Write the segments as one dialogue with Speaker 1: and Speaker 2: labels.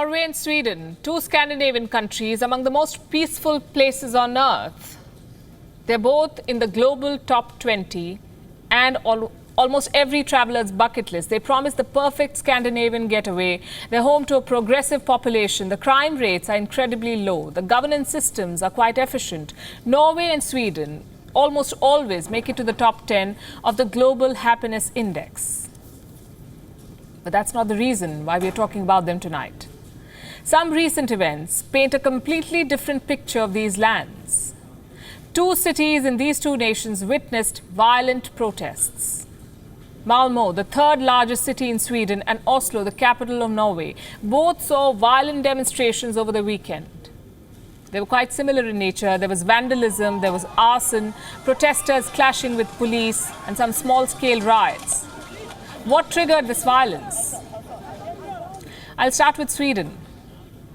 Speaker 1: Norway and Sweden, two Scandinavian countries among the most peaceful places on earth. They're both in the global top 20 and almost every traveler's bucket list. They promise the perfect Scandinavian getaway. They're home to a progressive population. The crime rates are incredibly low. The governance systems are quite efficient. Norway and Sweden almost always make it to the top 10 of the Global Happiness Index. But that's not the reason why we're talking about them tonight. Some recent events paint a completely different picture of these lands. Two cities in these two nations witnessed violent protests. Malmo, the third largest city in Sweden, and Oslo, the capital of Norway, both saw violent demonstrations over the weekend. They were quite similar in nature. There was vandalism, there was arson, protesters clashing with police, and some small-scale riots. What triggered this violence? I'll start with Sweden.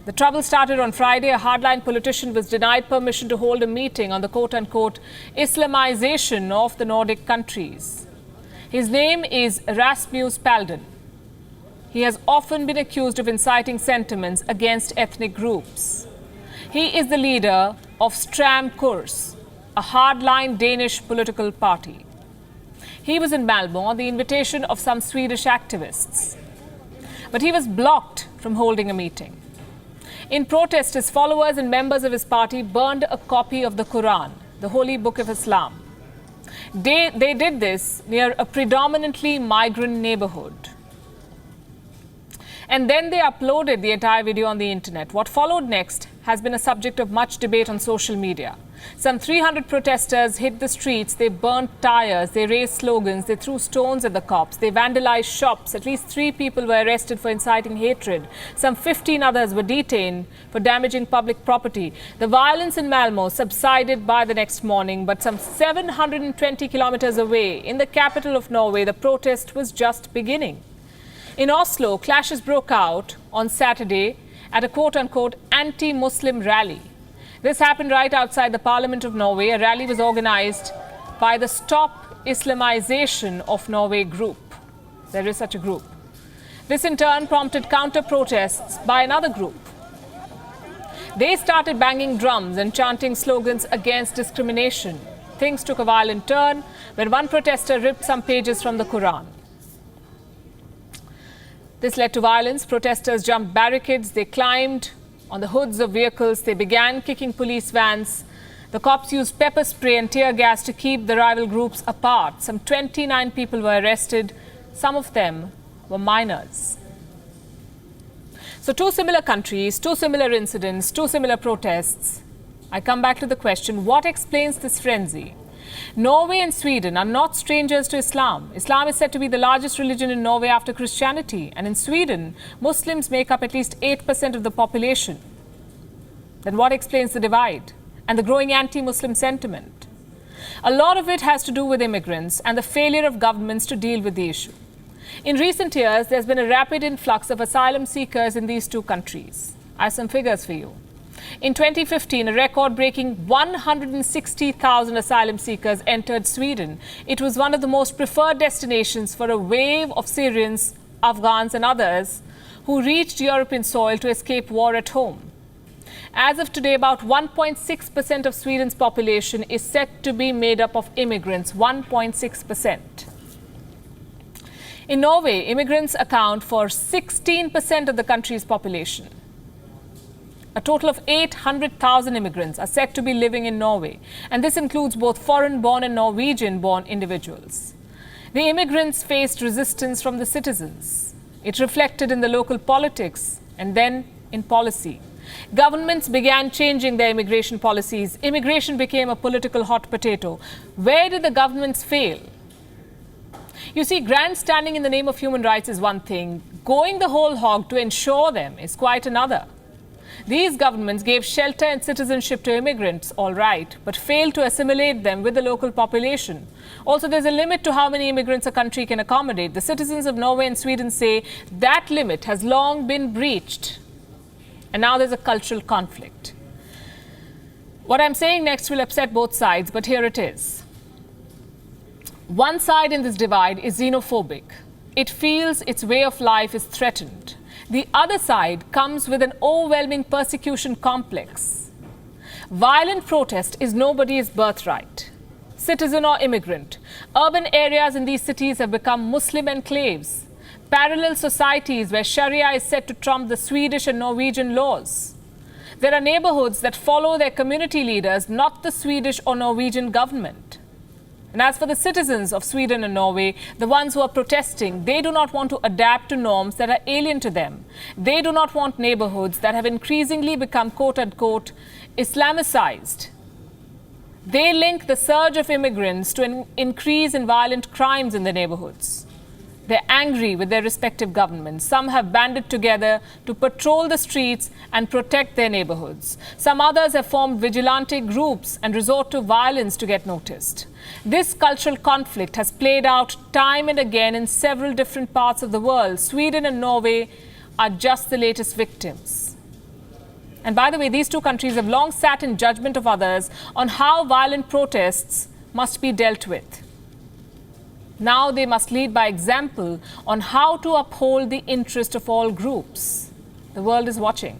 Speaker 1: The trouble started on Friday. A hardline politician was denied permission to hold a meeting on the quote-unquote Islamization of the Nordic countries. His name is Rasmus Paludan. He has often been accused of inciting sentiments against ethnic groups. He is the leader of Stram Kurs, a hardline Danish political party. He was in Malmo on the invitation of some Swedish activists. But he was blocked from holding a meeting. In protest, his followers and members of his party burned a copy of the Quran, the holy book of Islam. They did this near a predominantly migrant neighborhood. And then they uploaded the entire video on the internet. What followed next has been a subject of much debate on social media. Some 300 protesters hit the streets, they burnt tires, they raised slogans, they threw stones at the cops, they vandalized shops. At least 3 people were arrested for inciting hatred. Some 15 others were detained for damaging public property. The violence in Malmo subsided by the next morning, but some 720 kilometers away, in the capital of Norway, the protest was just beginning. In Oslo, clashes broke out on Saturday at a quote-unquote anti-Muslim rally. This happened right outside the Parliament of Norway. A rally was organized by the Stop Islamization of Norway group. There is such a group. This in turn prompted counter-protests by another group. They started banging drums and chanting slogans against discrimination. Things took a violent turn when one protester ripped some pages from the Quran. This led to violence. Protesters jumped barricades. They climbed on the hoods of vehicles. They began kicking police vans. The cops used pepper spray and tear gas to keep the rival groups apart. Some 29 people were arrested. Some of them were minors. So two similar countries, two similar incidents, two similar protests. I come back to the question, what explains this frenzy? Norway and Sweden are not strangers to Islam. Islam is said to be the largest religion in Norway after Christianity. And in Sweden, Muslims make up at least 8% of the population. Then what explains the divide and the growing anti-Muslim sentiment? A lot of it has to do with immigrants and the failure of governments to deal with the issue. In recent years, there's been a rapid influx of asylum seekers in these two countries. I have some figures for you. In 2015, a record-breaking 160,000 asylum seekers entered Sweden. It was one of the most preferred destinations for a wave of Syrians, Afghans and others who reached European soil to escape war at home. As of today, about 1.6% of Sweden's population is said to be made up of immigrants, 1.6%. In Norway, immigrants account for 16% of the country's population. A total of 800,000 immigrants are said to be living in Norway, and this includes both foreign-born and Norwegian-born individuals. The immigrants faced resistance from the citizens. It reflected in the local politics and then in policy. Governments began changing their immigration policies. Immigration became a political hot potato. Where did the governments fail? You see, grandstanding in the name of human rights is one thing. Going the whole hog to ensure them is quite another. These governments gave shelter and citizenship to immigrants, all right, but failed to assimilate them with the local population. Also, there's a limit to how many immigrants a country can accommodate. The citizens of Norway and Sweden say that limit has long been breached. And now there's a cultural conflict. What I'm saying next will upset both sides, but here it is. One side in this divide is xenophobic. It feels its way of life is threatened. The other side comes with an overwhelming persecution complex. Violent protest is nobody's birthright. Citizen or immigrant, urban areas in these cities have become Muslim enclaves, parallel societies where Sharia is said to trump the Swedish and Norwegian laws. There are neighborhoods that follow their community leaders, not the Swedish or Norwegian government. And as for the citizens of Sweden and Norway, the ones who are protesting, they do not want to adapt to norms that are alien to them. They do not want neighborhoods that have increasingly become quote-unquote Islamicized. They link the surge of immigrants to an increase in violent crimes in the neighborhoods. They're angry with their respective governments. Some have banded together to patrol the streets and protect their neighborhoods. Some others have formed vigilante groups and resort to violence to get noticed. This cultural conflict has played out time and again in several different parts of the world. Sweden and Norway are just the latest victims. And by the way, these two countries have long sat in judgment of others on how violent protests must be dealt with. Now they must lead by example on how to uphold the interest of all groups. The world is watching.